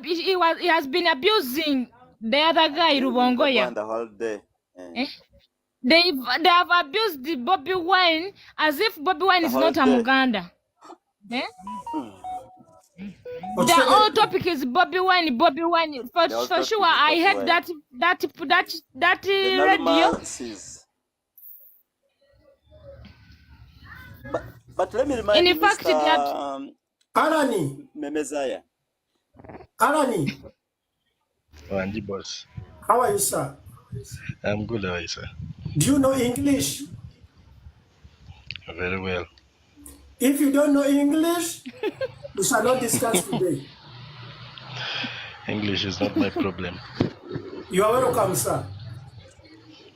he has been abusing the other guy, Rubongoya. The whole day. They have abused the Bobi Wine as if Bobi Wine is not a Muganda. The whole topic is Bobi Wine. For sure. I heard that radio. But let me remind you, fact, Mr. Alani. Memezaya. Alani. Andy boss. How are you, sir? I'm good, how are you, sir? Do you know English? Very well. If you don't know English, we shall not discuss today. English is not my problem. You are welcome, sir.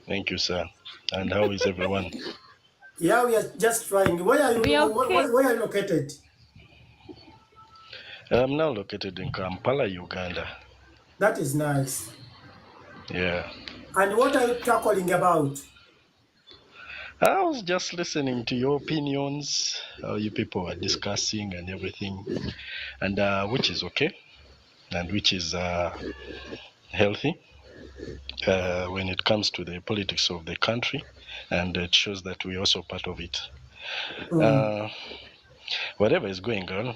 Thank you, sir. And how is everyone? Yeah, we are just trying. Where are you? Where are you located? I'm now located in Kampala, Uganda. That is nice. Yeah. And what are you tackling about? I was just listening to your opinions, how you people are discussing and everything, and which is okay, and which is healthy when it comes to the politics of the country, and it shows that we're also part of it. Whatever is going on,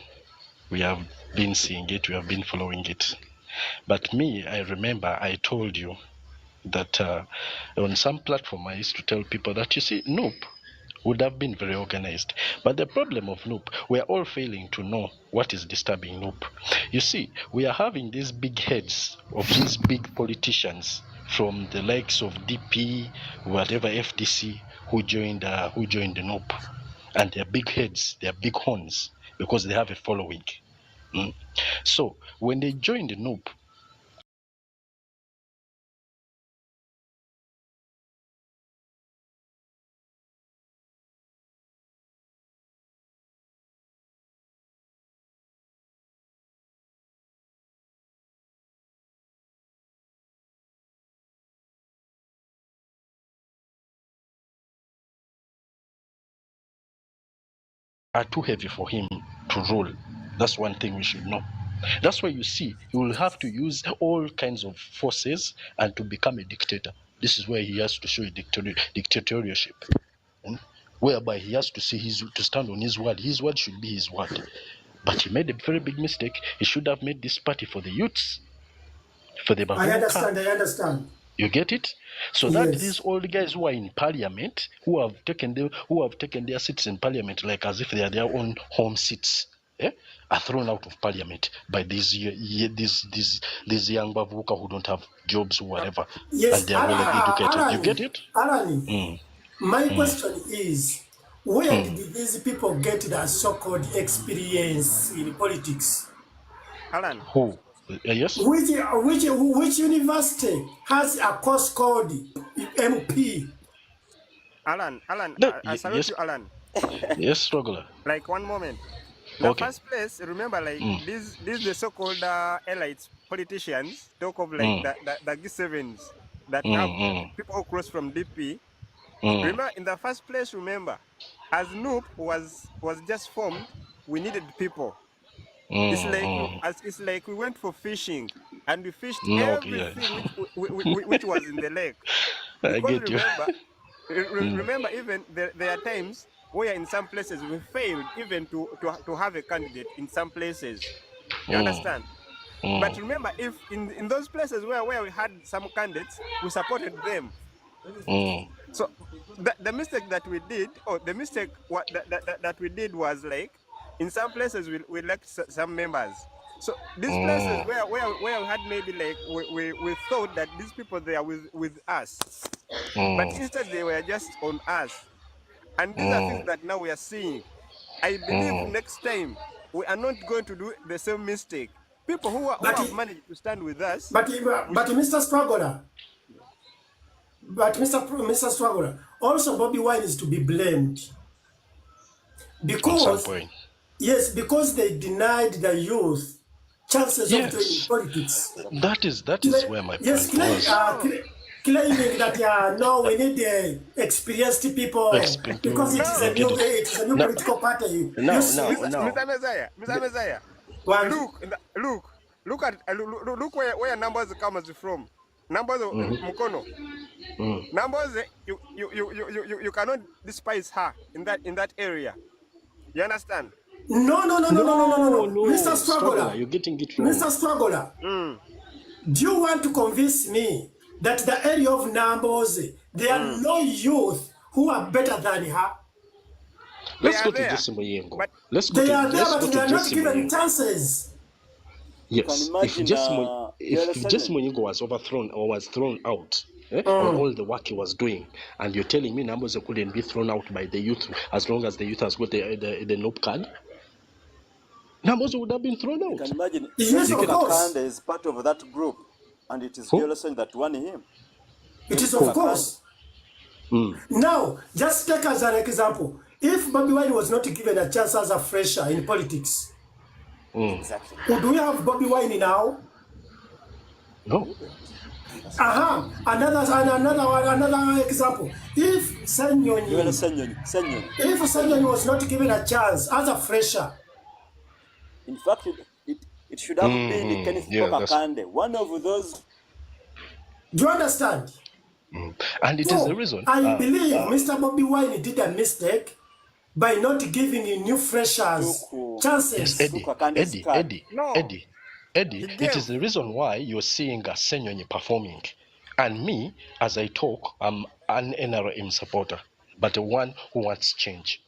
we have been seeing it, we have been following it. But me, I remember I told you that on some platform I used to tell people that, you see, NUP would have been very organized. But the problem of NUP, we are all failing to know what is disturbing NUP. You see, we are having these big heads of these big politicians from the likes of DP, whatever FDC, who joined the NUP. And they're big heads, they're big horns, because they have a following. So when they joined the NUP, are too heavy for him to rule. That's one thing we should know. That's why you see he will have to use all kinds of forces and to become a dictator. This is where he has to show a dictatorship, whereby he has to to stand on his word. His word should be his word. But he made a very big mistake. He should have made this party for the youths, for the I understand. You get it? So that these old guys who are in parliament, who have taken their seats in parliament like as if they are their own home seats, are thrown out of parliament by these young bavuka who don't have jobs or whatever, and they are well educated. You get it? Alani, my question is, where did these people get that so-called experience in politics? Alan. Who? Yes. Which university has a course called MP? Alan, I salute you, Alan. Yes, struggler. Like, one moment. In the first place, remember, like, these the so-called elites, politicians, talk of like the G7s that have people who cross from DP. Remember, in the first place, remember, as NUP was just formed, we needed people. It's like we went for fishing and we fished everything which was in the lake. Remember, even there are times where in some places we failed even to have a candidate in some places. You understand? But remember, if in those places where we had some candidates, we supported them. So the mistake that we did, that we did was like, in some places we lacked some members. So these places where we had maybe like we thought that these people they are with us, but instead they were just on us. And these are things that now we are seeing. I believe next time we are not going to do the same mistake. People who have managed to stand with us. But Mr. Struggler, Mr. Struggler, also Bobi Wine is to be blamed. Because because they denied the youth chances of doing politics. That is where my point was. Claiming that no, we need the experienced people because it is a new political party. Mr. Messiah. Look, look where numbers comes from. Numbers Mukono. Numbers you cannot despise her in that area. You understand? No. Mr. Struggler. You're getting it wrong. Mr. Struggler. Do you want to convince me that the area of Numbers, there are no youth who are better than her? Let's go to Jesse Moyengo. They are there, but they are not given chances. Yes, if Jesse Moyengo was overthrown or was thrown out on all the work he was doing, and you're telling me Numbers couldn't be thrown out by the youth as long as the youth has got the NOP card? Numbers would have been thrown out. You can imagine, Yes, of course. Kakande is part of that group, and it is Gelson that won him. It is, of course. Now, just take as an example, if Bobi Wine was not given a chance as a fresher in politics, Exactly. would we have Bobi Wine now? No. Another example. If Senyonyi was not given a chance as a fresher, In fact, it should have been Kenneth Kakande, one of those. do you understand? And it is the reason. I believe Mr. Bobi Wine did a mistake by not giving new freshers chances. Eddie, it is the reason why you're seeing a Senyonyi performing. And me, as I talk, I'm an NRM supporter, but one who wants change,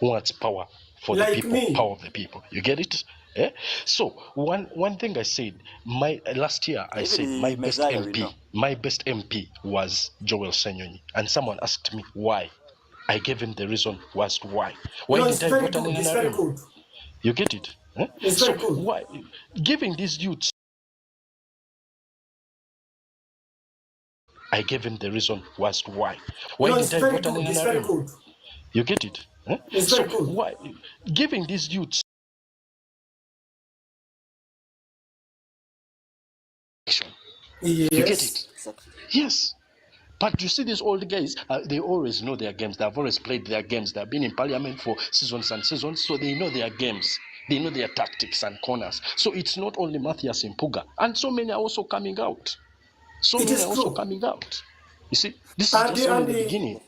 who wants power for Like the people, me. power of the people. You get it? Yeah? So one thing I said, last year I said my best MP was Joel Senyonyi, and someone asked me why. I gave him the reason was why. Why did I vote an It's very NRM? good. You get it? Huh? It's So very good. why giving these youths? I gave him the reason was why. Why It's did I very vote an good. It's very NRM? good. You get it? Huh? It's So very good. why giving these youths? You get Yes. it? Yes. But you see, these old guys, they always know their games. They have always played their games. They have been in parliament for seasons and seasons, so they know their games. They know their tactics and corners. So it's not only Matthias and Mpuuga. And so many are also coming out. It is true. Coming out. You see, this is just only the beginning.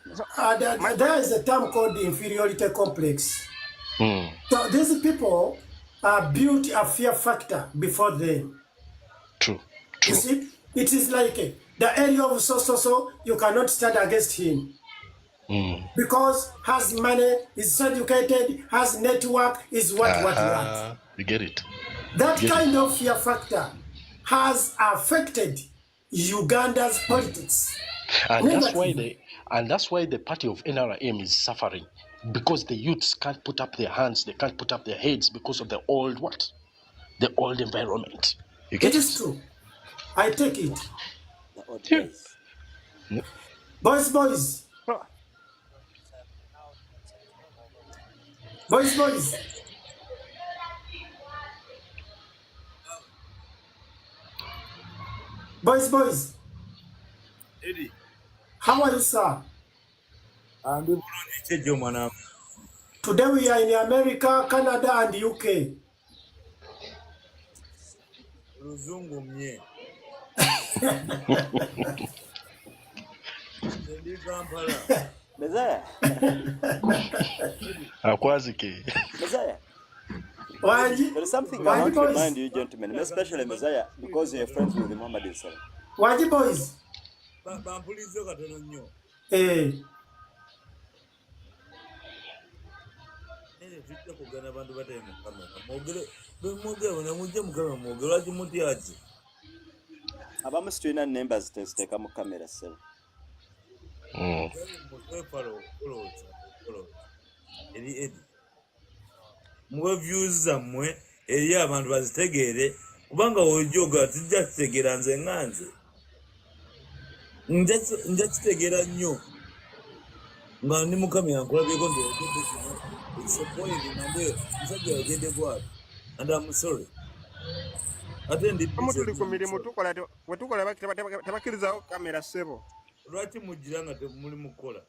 There is a term called the inferiority complex. Mm. So these people are built a fear factor before them. True. You see, it is like the area of so, you cannot stand against him. Because has money, is educated, has network, is what you want. You get it. That kind of fear factor has affected Uganda's politics. And that's why the party of NRM is suffering, because the youths can't put up their hands, they can't put up their heads because of the old the old environment. You get It is true. I take it. Yeah. Boys. Boys. Eddie. How are you, sir? I'm Today we are in America, Canada, and UK. Ruzungu mye. Messiah. Akwazike. Messiah. Wanji? There is something I want to remind you, gentlemen, especially Messiah, because you're friends with Muhammad himself. Wanji boys? Bampulizo katono nnyo. Tujja kugana abantu batali mu kamera. Mwogere ne mujje mu kamera mwogere lwaki mutya ati? Abamu situina nembers teziteeka mu kamera ssebo. Eri Eddie. Muwe views zammwe eri abantu bazitegeere kubanga ojoga tujja kitegeera nze nganze. Nja kitegeera nnyo. Nga ndi mu kamera nkulabyeko ndyogedde kino. It's a point namwe musajja yogedde gwati. And I'm sorry. Ate ndi tuli ku mirimu wetukola tebakkirizawo kamera ssebo. Lwaki mujjira nga temuli mukola?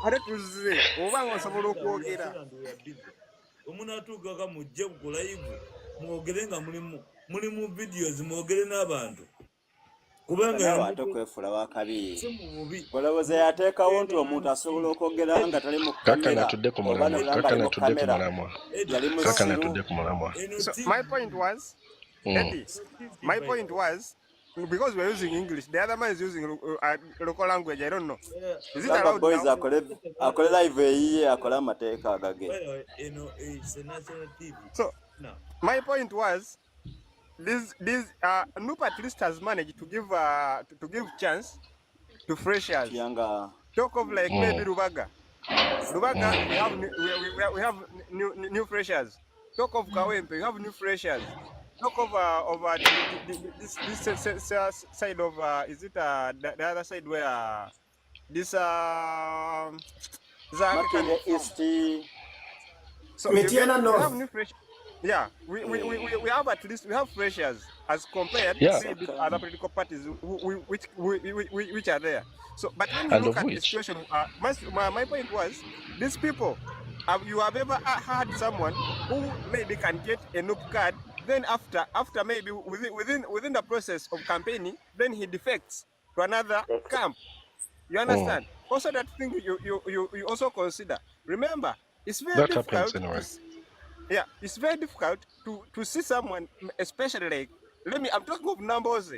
Ate tuzze obanga osobola okwogera. omunatuukaka mujje ku live mwogere nga mulimu videos mwogere n'abantu kubanga ate kwefula wakabi olowooza yateekawo nti omuntu asobola okwogera nga tali mu kamera my point was Eddie, my point was because we're using English, the other man is using local language. I don't know. Is it allowed boys now? akole live eyiye akola amateeka agage. It's a national TV. So my point was this Nup at least has managed to give chance to freshers. Talk of like maybe Rubaga, we have new freshers. Talk of Kawempe, we have new freshers. Talk over this side of is it the other side where this East. So we have new freshers. Yeah, we have at least we have freshers as compared to other political parties which are there. So, but when you look at the situation, my point was these people. You have ever had someone who maybe can get a Nup card, then after maybe within the process of campaigning, then he defects to another camp. You understand? Also, that thing you also consider. Remember, it's very difficult. Yeah, it's very difficult to see someone, especially like I'm talking of numbers,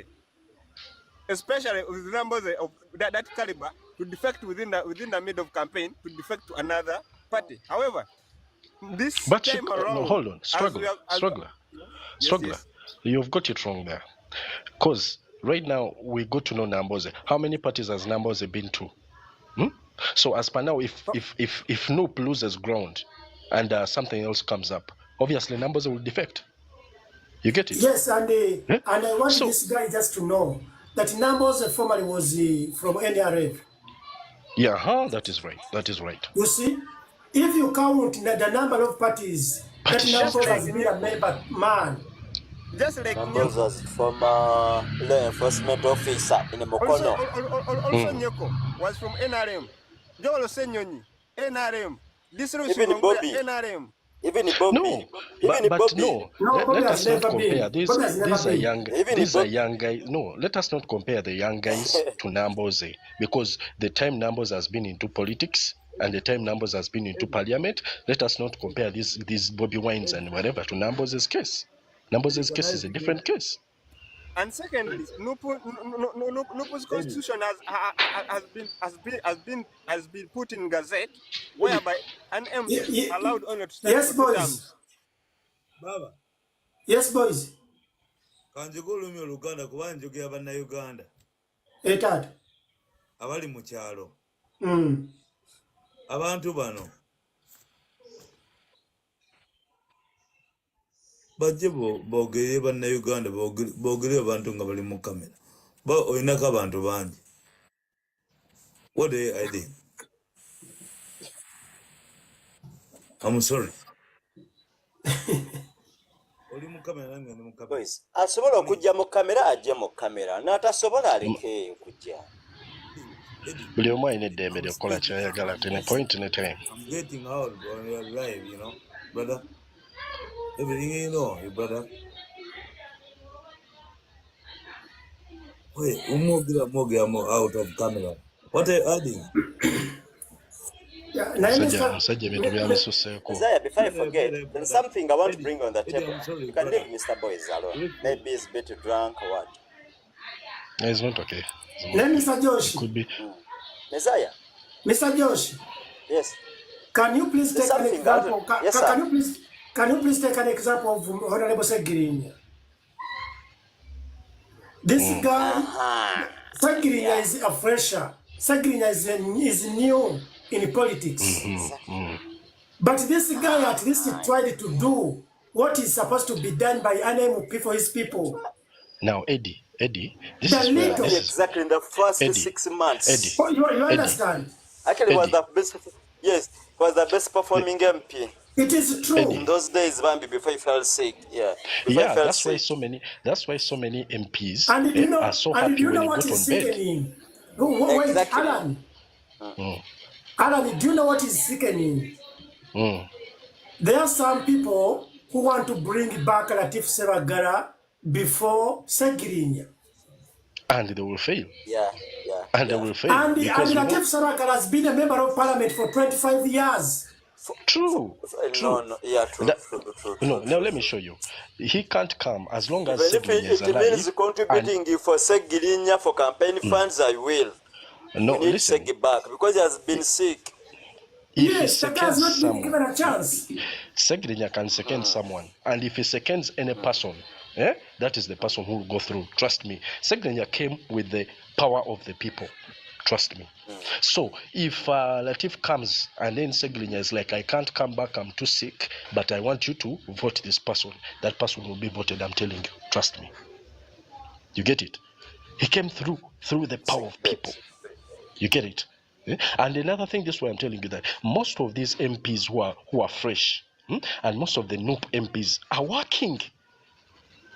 especially with numbers of that caliber, to defect within the mid of campaign, to defect to another party. However, this time around, hold on, struggler. Yes. You've got it wrong there, because right now we got to know Namboze. How many parties has Namboze been to? So as per now, if Nup loses ground and something else comes up, obviously Namboze will defect. You get it? Yes, and I want this guy just to know that Namboze formerly was from NRF. Yeah, that is right. You see, if you count the number of parties that Namboze has been a member man. Just like Namboze from law enforcement officer in Mokono. Also Nyoko was from NRM. Jolo Senyoni, NRM. This even Bobi. NRM. Even Bobi. No, let us not compare. These are young guys. No, let us not compare the young guys to Namboze, because the time Namboze has been into politics and the time Namboze has been into parliament, let us not compare these Bobi Wines and whatever to Namboze's case. Namboze's case is a different case. And secondly, Nupu's constitution has been put in gazette, whereby an MP allowed only to stand yes, for 2 boys. terms. Baba. Yes, boys. Kanjigulumya Oluganda kuba njogera bannayuganda. Etad. Abali mu kyalo. Abantu bano bajje boogere bannayuganda boogere abantu nga bali mu kamera. Olinako abantu bangi. What are you hiding? I'm sorry. Oli mu kamera nange ndi mu kamera. Boys, asobola okujja mu kamera ajje mu kamera. N'atasobola aleke okujja. Buli omu alina eddembe ly'okukola ky'ayagala at any point in time. I'm getting out on your live, you know, brother. Everything you know, brother. Wait, more out of camera. What are you adding? Isaiah, before I forget, there's something I want to bring on the table. You can leave Mr. Boys alone. Maybe he's a bit drunk or what. It's not okay. Let Mr. Josh. It could be. Messiah. Mr. Josh. Yes. Can you please take an example? Yes, can you please take an example of Honorable Segirinya? This guy, Segirinya is a fresher. Segirinya is new in politics. But this guy at least tried to do what is supposed to be done by NMP for his people. Now, Eddie, this is where exactly in the first Eddie, 6 months. Oh, you understand? Actually, was the best. Yes, was the best performing MP. It is true. In those days, Bambi, before he fell sick. Yeah. That's why so many MPs are so and happy you know when what he got is on bed. sickening? Wait, Exactly. Alan. Alan, do you know what is sickening? there are some people who want to bring back Latif Sebagala before Segirinya. And they will fail. Yeah. And they will fail. And Latif Sebagala has been a member of parliament for 25 years. True. No. Yeah, true. No, now let me show you. He can't come as long as Segirinya is alive. It means contributing for Segirinya for campaign funds, I will. No, we need listen. Segi back because he has been sick. Yes, the guy has not been given a chance. Segirinya can second someone. And if he seconds any person, that is the person who will go through. Trust me. Segirinya came with the power of the people. Trust me. So if Latif comes and then Segirinya is like, I can't come back, I'm too sick, but I want you to vote this person, that person will be voted, I'm telling you. Trust me. You get it? He came through the power of people. You get it? And another thing, this way I'm telling you that most of these MPs who are fresh, and most of the NUP MPs are working.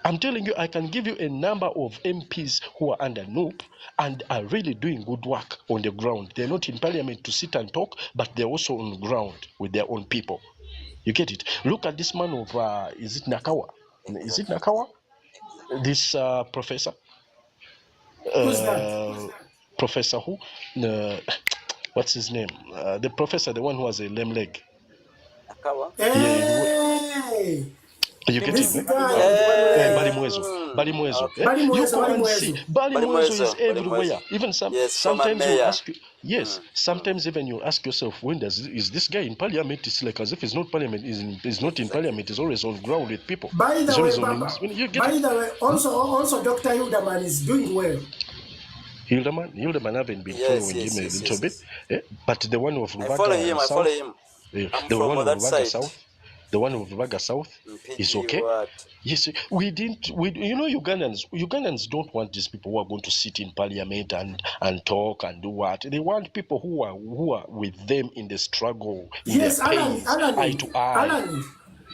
I'm telling you, I can give you a number of MPs who are under NUP and are really doing good work on the ground. They're not in parliament to sit and talk, but they're also on the ground with their own people. You get it? Look at this man of, is it Nakawa? Is it Nakawa? This professor? Who's that? Professor who? What's his name? The professor, the one who has a lame leg. Nakawa? Hey! You get This it? guy. Balimwezo. Okay. You go and see. Balimwezo is everywhere. Even sometimes you ask you, sometimes even you ask yourself, is this guy in parliament? It's like as if he's not parliament, he's not in parliament, he's always on ground with people. By the way, also Dr. Hildeman is doing well. Hildeman haven't been following him a little bit. But the one of I follow him. I'm the from one of that Rubaga side. South. The one of Rubaga South is okay. Yes, Ugandans don't want these people who are going to sit in parliament and talk and do what. They want people who are with them in the struggle. Yes, Alan,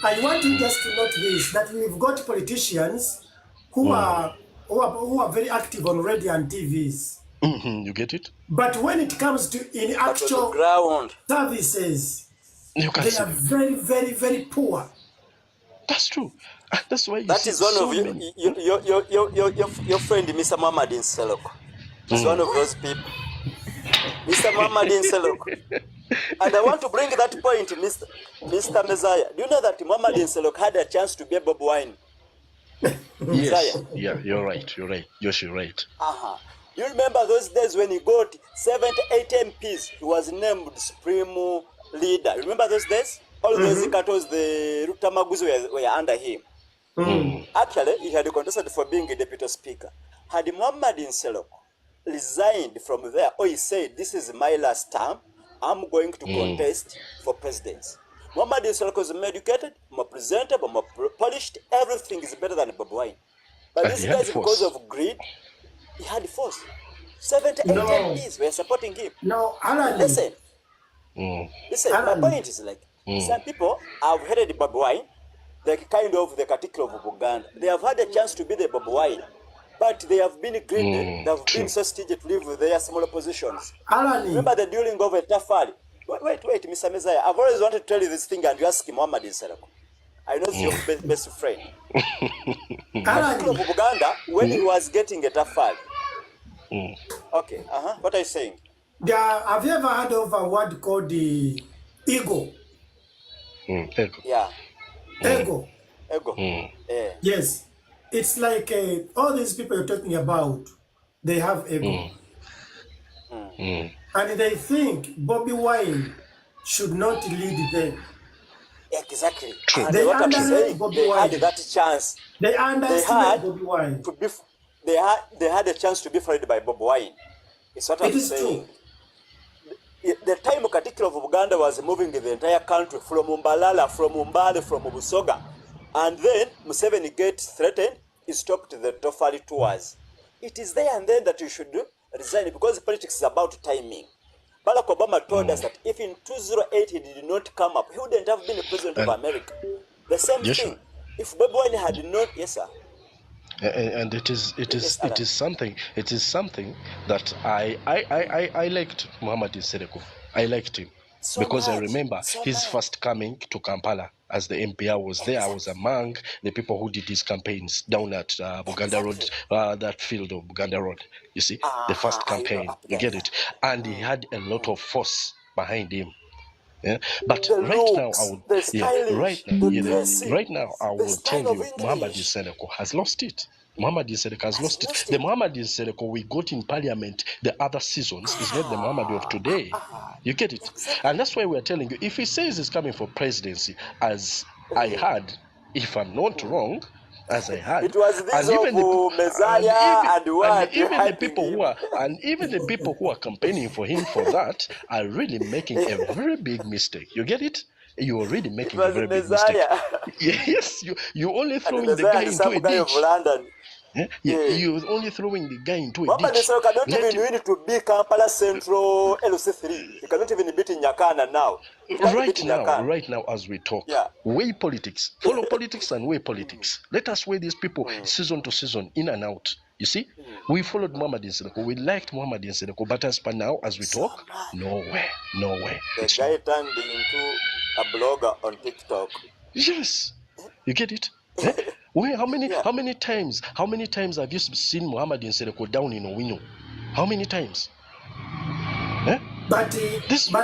I want you just to note this, that we've got politicians who are very active on radio and TVs. You get it? But when it comes to in actual ground services, they are very, very, very poor. That's true. That's why that is one of your friend, Mr. Muhammad Nsereko. He's one of those people. Mr. Muhammad Nsereko. And I want to bring that point, Mr. Messiah. Do you know that Muhammad Nsereko had a chance to be Bobi Wine? Yes. Yeah, you're right. Yes, you're right. You remember those days when he got 78 MPs? He was named Supreme Leader. Remember those days? All those Katos, the Rutamaguzi were under him. Actually, he had contested for being a deputy speaker. Had Muhammad Nsereko resigned from there, or he said, this is my last term, I'm going to contest for presidency. Muhammad Nsereko is more educated, more presentable, more polished. Everything is better than Bobi Wine. But these guys, because of greed, he had force. 78 MPs were supporting him. No, Alan. Listen, my point is like, some people have headed Bobi Wine, like kind of the category of Uganda. They have had a chance to be the Bobi Wine, but they have been greedy. They have been so stingy to live with their smaller positions. Alan. Remember the dueling of a Tafari? Wait, Mr. Messiah. I've always wanted to tell you this thing, and you ask Muhammad Nsereko. I know it's your best friend. Alan of Uganda, when he was getting a Tafari. Okay, what are you saying? Have you ever heard of a word called the ego? Ego. Yeah. Ego. Yes. It's like all these people you're talking about, they have ego. And they think Bobi Wine should not lead them. Exactly. They underestimate Bobi Wine. They had that chance. They underestimate Bobi Wine. They had a chance to be followed by Bobi Wine. It's what I'm saying. True. The time Katikiro of Uganda was moving the entire country from Mbalala, from Mbale, from Busoga. And then Museveni gets threatened, he stopped the Tofali tours. It is there and then that you should resign because politics is about timing. Barack Obama told us that if in 2008 he did not come up, he wouldn't have been the president of America. The same thing. If Bobi Wine had not, yes sir. And it is something that I liked Muhammad Nsereko. I liked him because I remember his first coming to Kampala. as the MP. I was there. I was among the people who did his campaigns down at Buganda Road, that field of Buganda Road. You see, the first campaign. You get it? And he had a lot of force behind him. Yeah, but The right looks, now, I would, the yeah, stylish, the dressing, right now, I the will tell style of you, Muhammad English. Nsereko has lost it. Muhammad Nsereko has lost it. lost The it. Muhammad Nsereko we got in parliament the other seasons is not the Muhammad of today. You get it? Exactly. And that's why we are telling you, if he says he's coming for presidency, as I heard, if I'm not wrong, as I had, It was this and even of Messiah and what even the people him. who are and even the people who are campaigning for him for that are really making a very big mistake. You get it? You are really It making a was very big mistake. Messiah. Yes, you only And throwing the Messiah guy and into some a guy of ditch. London. Yeah? Yeah. You're only throwing the guy into a Muhammad ditch. Nsereko cannot Let even win to be Kampala Central LC3. He cannot even beat Nyakana now. He can't beat Nyakana. Right now, as we talk, Yeah. weigh politics, follow politics, and weigh politics. Let us weigh these people season to season, in and out. You see, we followed Muhammad Nsereko. We liked Muhammad Nsereko, but as per now, as we talk, no way. The It's guy not. turned into a blogger on TikTok. Yes, you get it. Eh? Wait, how many times have you seen Muhammad Nsereko down in Owino? How many times? Eh? But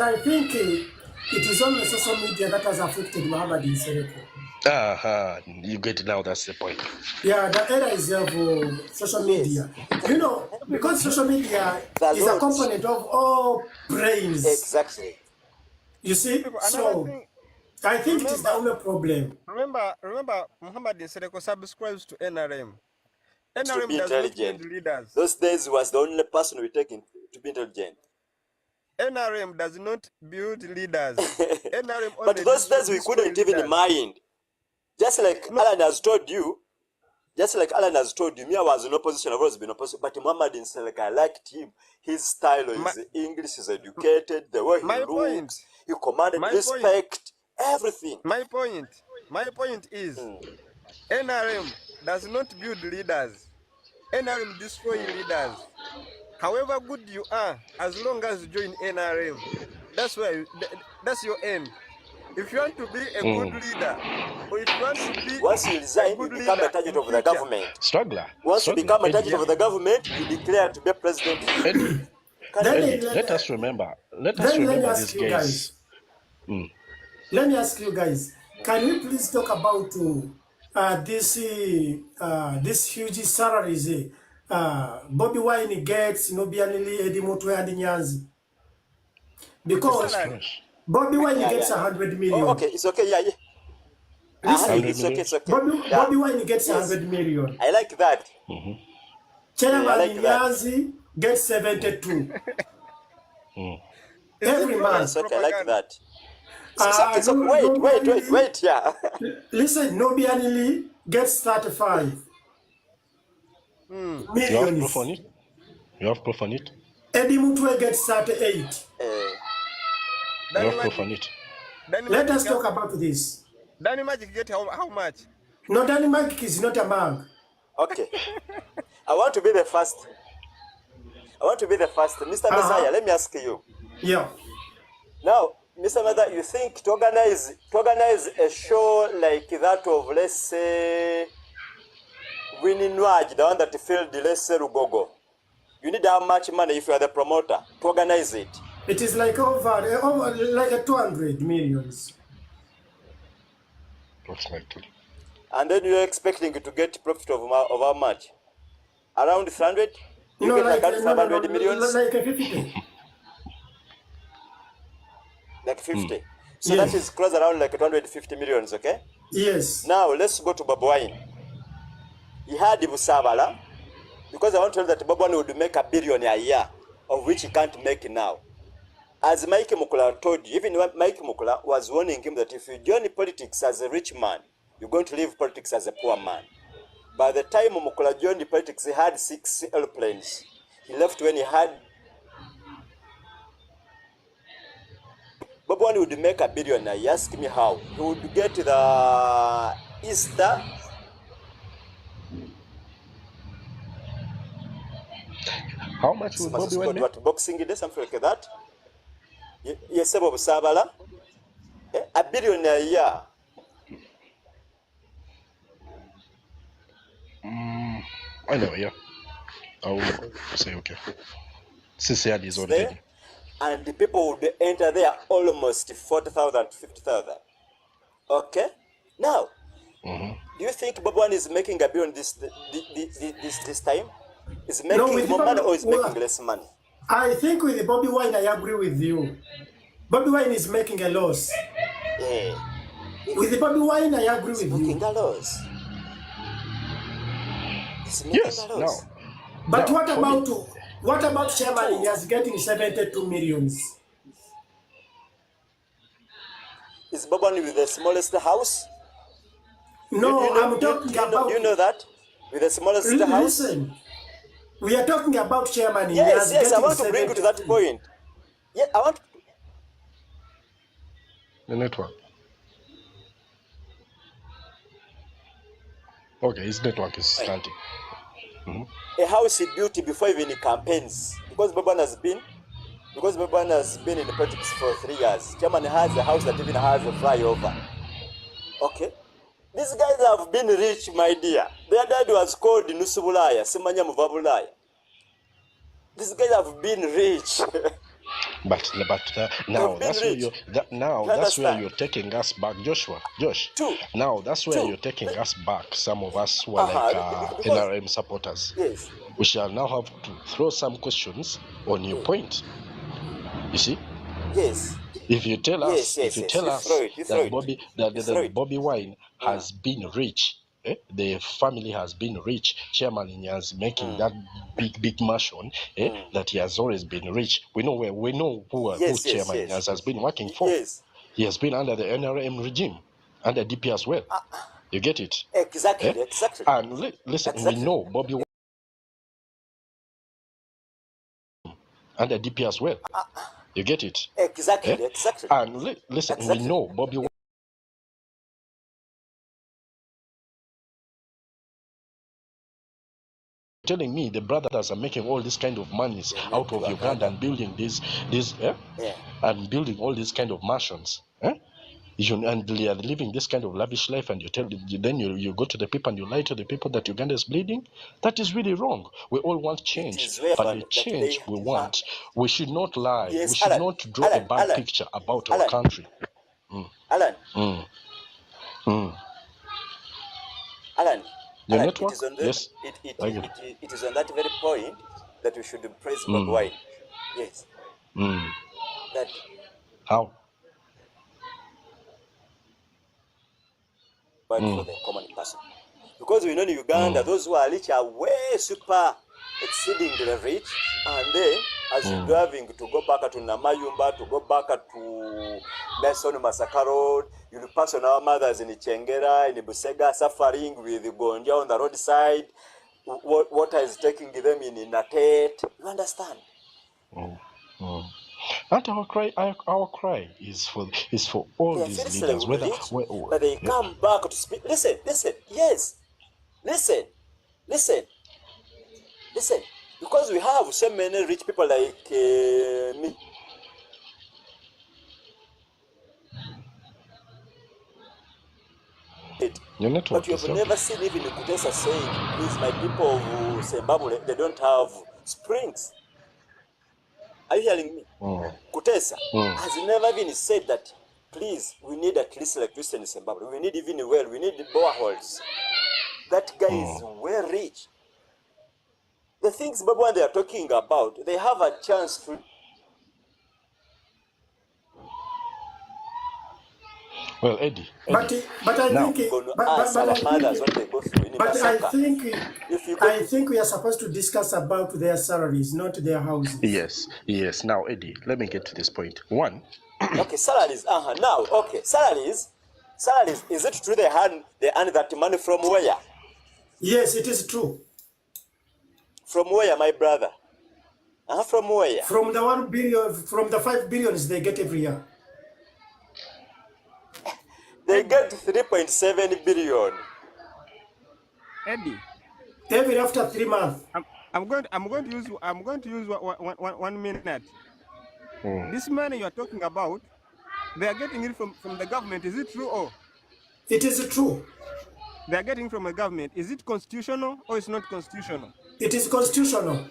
I think it is only social media that has affected Muhammad Nsereko. You get it now. That's the point. Yeah, the era is of social media. You know, because social media is a component of all brains. Exactly. You see? So I think it is the only problem. Remember, Muhammad Nsereko subscribes to NRM. To NRM be does not intelligent. build leaders. Those days was the only person we take to be intelligent. NRM does not build leaders. NRM only But those days we couldn't even mind. Just like Alan has told you, me, I was in opposition, I've always been opposition. But Muhammad Nsereko, I liked him. His style is English, is educated, the way he looks, he commanded respect, everything. My point is, NRM does not build leaders. NRM destroys leaders. However good you are, as long as you join NRM, that's your end. If you want to be a good leader, or if you want to be once you resign, you become a target of the government. Struggler. Once you become a target of the government, you declare to be president. Let us remember these guys. Let me ask you guys, can we please talk about this huge salaries Bobi Wine gets, Nobianili, Edimotwe, and Nyanzi? Because Bobi Wine gets 100 million. Oh, okay, it's okay, yeah. It's okay. Bobi Wine gets 100 million. I like that. Chairman Nyanzi gets 72. Every month. Okay, I like that. Wait, yeah. Listen, Nobianili gets 35 million. You have proof on it? Eddie Mutwe gets 38. You have proof on it? Let us talk about this. Danny Magic get how much? No, Danny Magic is not a man. Okay. I want to be the first. Mr. Messiah, let me ask you. Yeah. Now, Mr. Mother, you think to organize a show like that of, let's say, Winning Nwaj, the one that filled, let's say, Rugogo, you need how much money if you are the promoter to organize it? It is like over like 200 millions. Approximately. And then you're expecting to get profit of how much? Around 300? You get like 500 millions? Like 50. Like 50. So that is close around like 250 millions, okay? Yes. Now let's go to Bobi Wine. He had Busabala, because I want to tell you that Bobi Wine would make $1 billion a year, of which he can't make now. As Mike Mukula told you, even Mike Mukula was warning him that if you join politics as a rich man, you're going to leave politics as a poor man. By the time Mukula joined politics, he had 6 airplanes. He left when he had. Bobi Wine would make $1 billion. You ask me how. He would get the Easter. How much would Bobi Wine make? What, boxing day, something like that? Yes, Bob Sabala. $1 billion a year. Anyway, yeah. I will say okay. Sincerely is already there, and the people would enter there almost 40,000 to 50,000. Okay? Now, do you think Bobi Wine is making a billion this time? Is making more money or is making less money? I think with Bobi Wine, I agree with you. Bobi Wine is making a loss. Yeah. With the Bobi Wine, I agree with you. Making a loss. Yes, no. But what about Chairman? He is getting 72 millions. Is Bobi Wine with the smallest house? No, I'm talking about... You know that? With the smallest house? Listen, we are talking about Chairman. Yes, I want to bring you to that point. Yeah, I want... The network. Okay, his network is slanting. A house he built before even he campaigns. Because Bobi Wine has been in the politics for 3 years. Chairman has a house that even has a flyover. Okay? These guys have been rich, my dear. Their dad was called Nusubulaya, Simanya Muvabulaya. These guys have been rich. But now that's where you're taking us back, Josh. Now that's where you're taking us back. Some of us were like NRM supporters. Yes. We shall now have to throw some questions on your point. You see? Yes. If you tell us, that Bobi Wine has been rich, the family has been rich, Chairman is making that big mansion, that he has always been rich. We know who Chairman has been working for. Yes. He has been under the NRM regime, under DP as well. You get it? Exactly. And listen, we know Bobi Wine under DP as well. You get it? Exactly. And listen, we know Bobi Wine telling me the brothers are making all this kind of monies out of Uganda and building and building all these kind of mansions. And they are living this kind of lavish life, and then you go to the people and you lie to the people that Uganda is bleeding. That is really wrong. We all want change, but the change we want, we should not lie. Yes, we should not draw a bad picture about our country. Alan. Alan. Your network? Yes. It is on that very point that we should praise Bobi Wine. Yes. That. How? For the common person. Because we know in Uganda, those who are rich are way super exceedingly rich, and then as you're driving to go back to Namayumba, to go back to Nelson Masaka Road, you'll pass on our mothers in Chengera, in Busega, suffering with Gonja on the roadside. Water is taking them in Natet. You understand? And our cry is for all these leaders. But they come back to speak. Listen. Yes. Listen. Because we have so many rich people like me. But you have never seen even Kutesa saying, please, my people of Zimbabwe, they don't have springs. Are you hearing me? Kutesa has never even said that, please, we need at least electricity in Zimbabwe. We need even well, we need boreholes. That guy is well rich. The things Bobi Wine they are talking about, they have a chance to. Well, Eddie. But I think we are supposed to discuss about their salaries, not their houses. Yes. Now, Eddie, let me get to this point. One. Okay, salaries. Now, okay, salaries. Is it true they earn that money from where? Yes, it is true. From where, my brother? From where? From the 1 billion, from the 5 billions they get every year. They get 3.7 billion. Eddie. Even after 3 months. I'm going to use 1 minute. This money you are talking about, they are getting it from the government. Is it true or? It is true. they are getting from the government, is it constitutional or it's not constitutional? It is constitutional.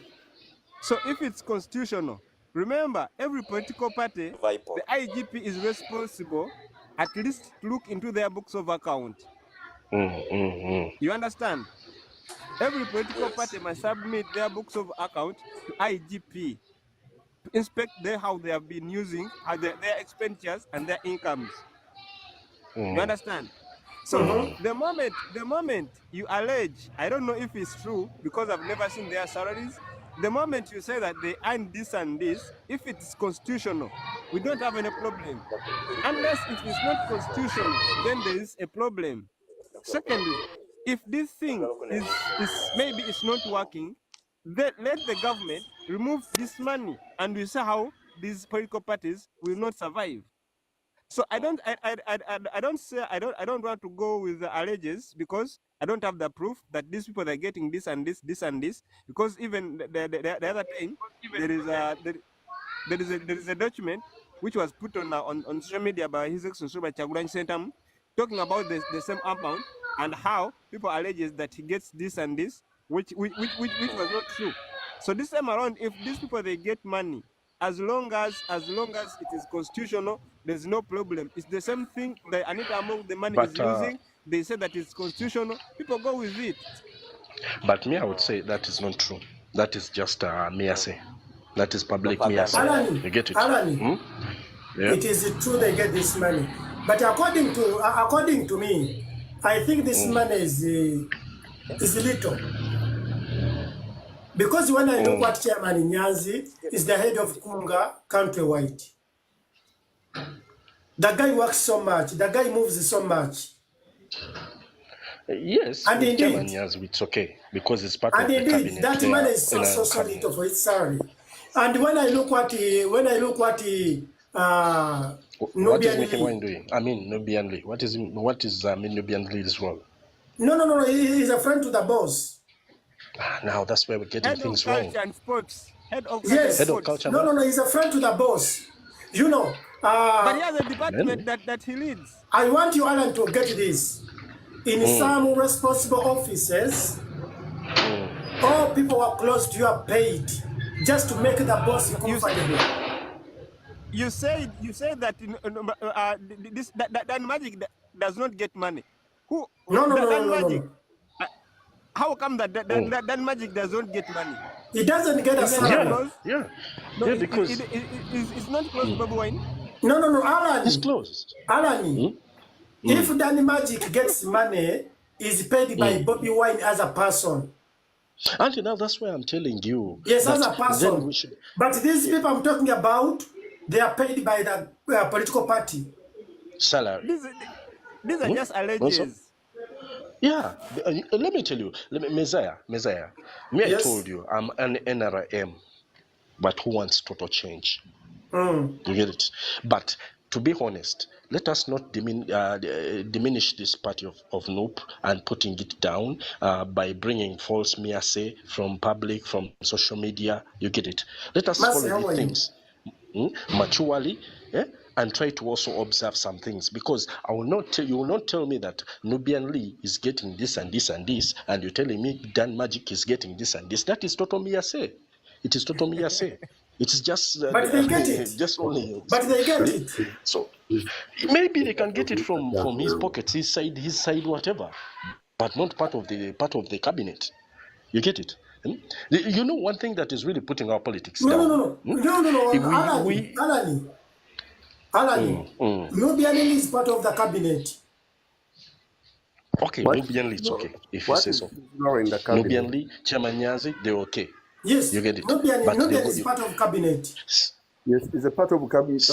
So if it's constitutional, remember, every political party, the IGP is responsible at least to look into their books of account. You understand? Every political party must submit their books of account to IGP to inspect how they have been using their expenditures and their incomes. You understand? So the moment you allege, I don't know if it's true because I've never seen their salaries. The moment you say that they earn this and this, if it's constitutional, we don't have any problem. Unless it is not constitutional, then there is a problem. Secondly, if this thing is maybe it's not working, then let the government remove this money and we see how these political parties will not survive. So I don't want to go with the alleges because I don't have the proof that these people are getting this and this, this and this. Because even the other thing, there is a document which was put on social media by His Excellency by Chagulanyi Sentamu, talking about the same amount and how people alleges that he gets this and this, which was not true. So this time around, if these people they get money, as long as it is constitutional, there's no problem. It's the same thing that Anita among the money is using. They say that it's constitutional. People go with it. But me, I would say that is not true. That is just mere say. That is public mere say. Alani, you get it? Alani, yeah. It is true they get this money. But according to me, I think this money is little. Because when I look at Chairman Nyanzi is the head of Kunga countrywide. The guy works so much. The guy moves so much. Yes, and indeed, Chairman Nyanzi, it's okay because it's part of the cabinet. And indeed, that money is so little for its salary. And when I look at what is Mukiibi doing? I mean, Nubian Lee. What is Nubian Lee's role? No. He's a friend to the boss. Now that's where we're getting things wrong. Head of culture and sports. Head of culture. No. He's a friend to the boss. You know. But he has a department that he leads. I want you, Alan, to get this. In some responsible offices, all people who are close to you are paid just to make the boss comfortable. You say that that magic does not get money. Who? No. How come that magic does not get money? It doesn't get a salary. Yeah, because it's not close, Bobi Wine. No, Alan. It's closed. Alan, if Danny Magic gets money, is paid by Bobi Wine as a person. Auntie, now that's why I'm telling you. Yes, as a person. But these people I'm talking about, they are paid by the political party. Salary. These are just alleges. Yeah, let me tell you, Messiah. I told you, I'm an NRM, but who wants total change? You get it? But to be honest, let us not diminish this party of Noop and putting it down by bringing false say from public, from social media. You get it? Let us follow the things maturely, and try to also observe some things, because I will not tell you will not tell me that Nubian Lee is getting this and this and this, and you're telling me Dan Magic is getting this and this. That is total say. It is total say. It is just but they get it. Just only. But they get it. So maybe they can get it from his pockets, his side, whatever, but not part of the cabinet. You get it? You know, one thing that is really putting our politics down. No. Alani, Nubian Lee is part of the cabinet. Okay, Nubian Lee, it's okay if you say so. Nubian Lee, Chairman Nyanzi, they're okay. Yes, you get it. Nubian is part of cabinet. Yes, it's a part of cabinet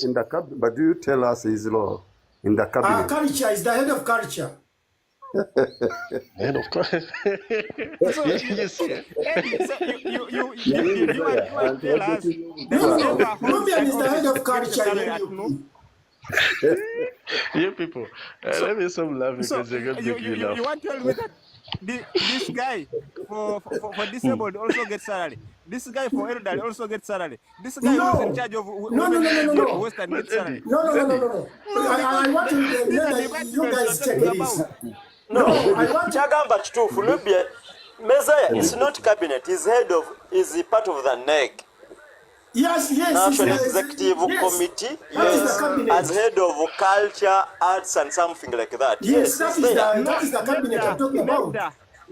in the cabinet. But do you tell us his role in the cabinet? Culture is the head of culture. Head of culture. So you are tell us. Nubian is the head of culture. You people, let me stop laughing because you're going to make me laugh. You want to tell me that this guy for disabled also gets salary? This guy for elderly also gets salary? This guy who's in charge of Western gets salary? No. I want you guys check this. No, I want Chagamba kituufu. Nubia Messiah is not cabinet. He's is part of the NEC. yes, National it's- Executive yes. Committee. That is the Yes, cabinet. as head of culture, arts, and something like that. Yes, Yes, he's there. that is the cabinet I'm talking about.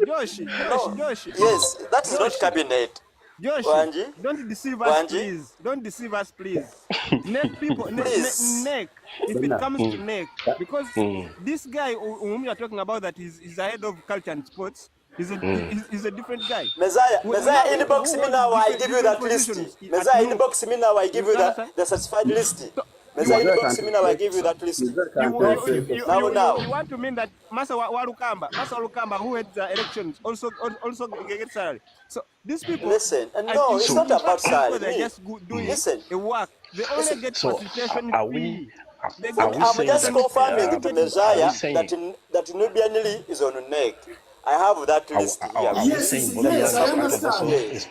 Josh. Yes, that is not cabinet. Josh, Wanji? don't deceive us, Wanji? please. Don't deceive us, please. Neck people, Please. neck. If it comes to neck, because this guy whom you are talking about, that is the head of culture and sports, is a different guy. Messiah, Who inbox me holds now. I different give you that list. positions at Messiah, North. inbox me now. I give you the certified list. Messiah, inbox me now. I give you that list. You want to mean that Masa Walukamba, who had the elections, also get salary. So these people, Listen, I no, think it's not about salary. They're just doing Listen. a work. They only get So facilitation are fee. we They get I'm just confirming to Messiah saying- that Nubian Lee is on neck. I have that list here. Are we Yes, saying yes, Bobby yes, I Agobye understand. Yes.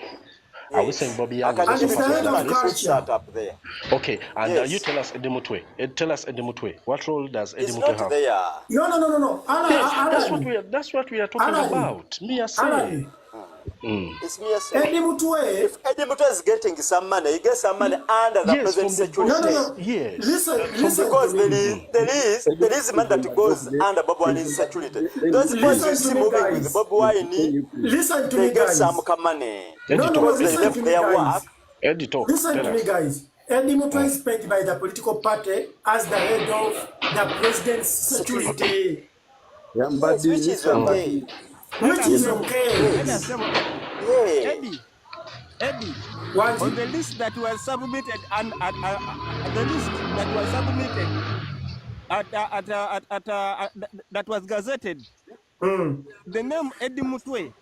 Are we saying Bobby I can And give it's you the head of that culture. up there. Okay, and Yes. you tell us Eddie Mutwe. Tell us Eddie Mutwe. What role does Eddie It's Mutwe not have? there. No. That's what we are talking Alan. about. Me are saying. Alan, It's me saying. Eddie Mutwe. If Eddie Muto is getting some money, he gets some money under the Yes, present from the security. No. Yes. Listen Because to me. there is money that goes under Bob Wine's security. Those boys you see to me, moving guys. with Bob Wine, Listen to they me, get guys. some money. No, Because they listen left to me, their guys. work. Eddie talk. Listen Tell to me, us. guys. Eddie Mutwe is paid by the political party as the head of the president's security, Yeah, Yes, which is okay. which is okay. Yeah. Eddie, What? on the list that was submitted and the list that was submitted that was gazetted, the name Eddie Mutwe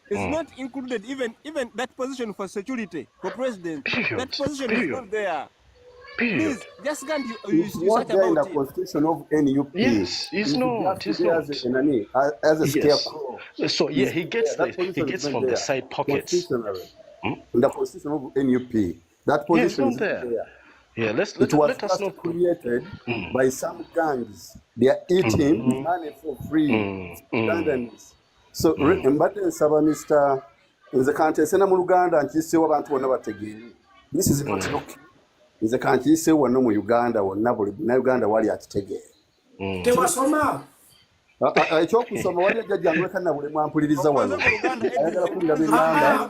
is not included. Even that position for security for president, Period. that position is not there. Period. Please, just can't you It's not search there in the about it. constitution of NUP. Yes, it's not. just It's there not. as a Yes. scarecrow. So yeah, he gets That position is not from the there. side pockets. Constitutionally. In the constitution of NUP, that Yeah, it's position not is there. there. Yeah, let It us was not. created by some gangs. They are eating money for free. Ugandans. So mbadde nsaba Mr. Nze kanteesena mu Luganda nkiyiseewo abantu bonna bategeere. This is not okay. Nze kankiyiseewo wano mu Uganda wonna buli Uganda wali akitegeere. Tewasoma. Ekyokusoma wali jjajja ngweka na buli mwampuliriza wano. Ayagala kuwulira b'Enganda.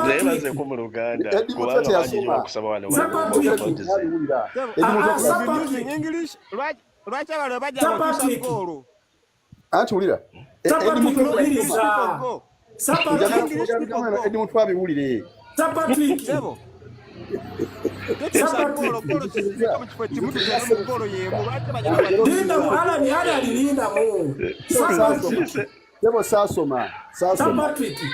Nebaze ko mu Luganda Eddie Mutwe kubanga teyasoma. bangi okusaba wano Naliwulira. Eddie Mutwe Using English, lwaki abantu bajja bakusa goolo? anti wulira. Eddie Mutwe Sapatwikiriza. Go. Eddie Mutwe abiwulire. Sapatwiki. Sebo. Tetusa goolo kisika mu kifo kimu tutera mu goolo yemu. Lwaki bajja bakusa Linda mu Alan linda mu. Sebo saasoma. Sapatwiki.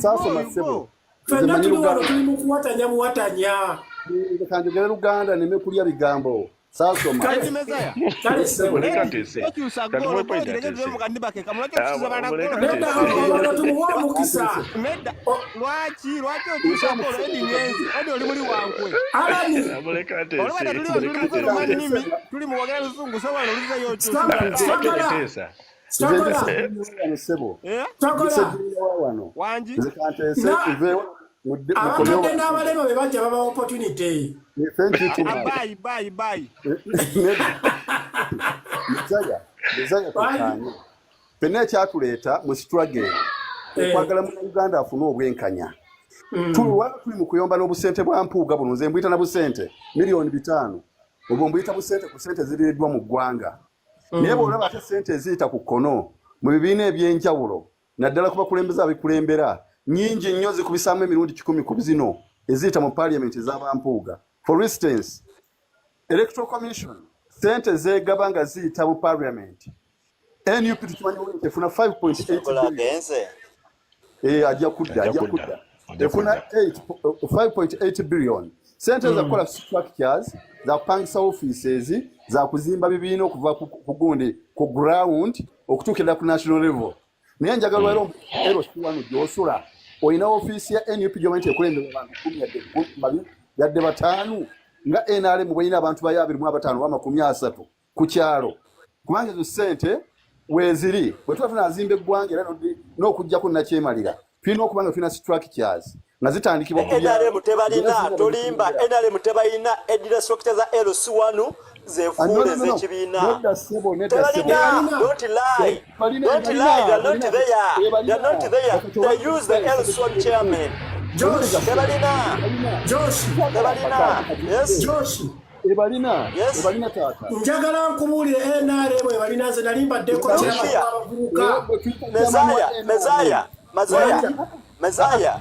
Saasoma Sebo. Fenna tuli wano tuli mu kuwatanya. Nze kanjogera Luganda neme kulya bigambo. Saasoma. Kati Messiah. Kale Sebo. Tetusa goolo kirege tulimu kandibakeka. Lwaki okusiza bana goolo? Nedda wano tumuwa mukisa. Nedda. Lwaki okyusa goolo Eddie Nyenzi. Eddie oli muli wankwe. Alani. Olabada tuli mu tuli mu wogera Luzungu so wano luzeyo okyusa. Sebo. Twakola. Wano. Wanji. Nze kanteese kuve Abakadde n'abalema be bajja baba opportunity. Thank you too much. Bye. Muzaya tukanye. Fenna ekyatuleeta mu struggle. Okwagala mu Uganda afune obwenkanya. Tuli mu kuyomba n'obusente bwa Mpuuga buno nze mbuyita na busente milioni 5. Obwo mbuyita busente ku sente ziriddwa mu ggwanga. Naye bw'olaba ate sente eziyita ku kkono mu bibiina eby'enjawulo naddala kuba kulembeza abikulembera nyingi nnyo zikubisaamu emirundi 10 ku zino eziyita mu parliament ez'Abampuuga. For instance, Electoral Commission sente zeegaba nga ziyita mu parliament. NUP tukimanyi bulungi efuna 5.8 billion. Ajja kudda. Efuna 5.8 billion. Sente za kukola structures, za kupangisa offices, za kuzimba bibiina okuva ku gundi ku ground okutuukira ku national level. Naye njagala ero kiwano gy'osula. Olina ofiisi ya NUP gy'omanyi ekulembera abantu 10 yadde 5 nga NRM bw'olina abantu 225 ba 30 ku kyalo. Kubanga ezo ssente weziri bwe tufuna azimbe eggwanga era n'okujjako nakyemalira tulina okuba nga tulina structures nga zitandikibwa NRM tebalina tolimba NRM tebalina edira structure za LC1 zefuule z'ekibiina tebalina don't lie they're not there they use the LC1 chairman tebalina Josh ebalina taata njagala nkubuulire NRM ebalina ze nalimbaddeko Mezaya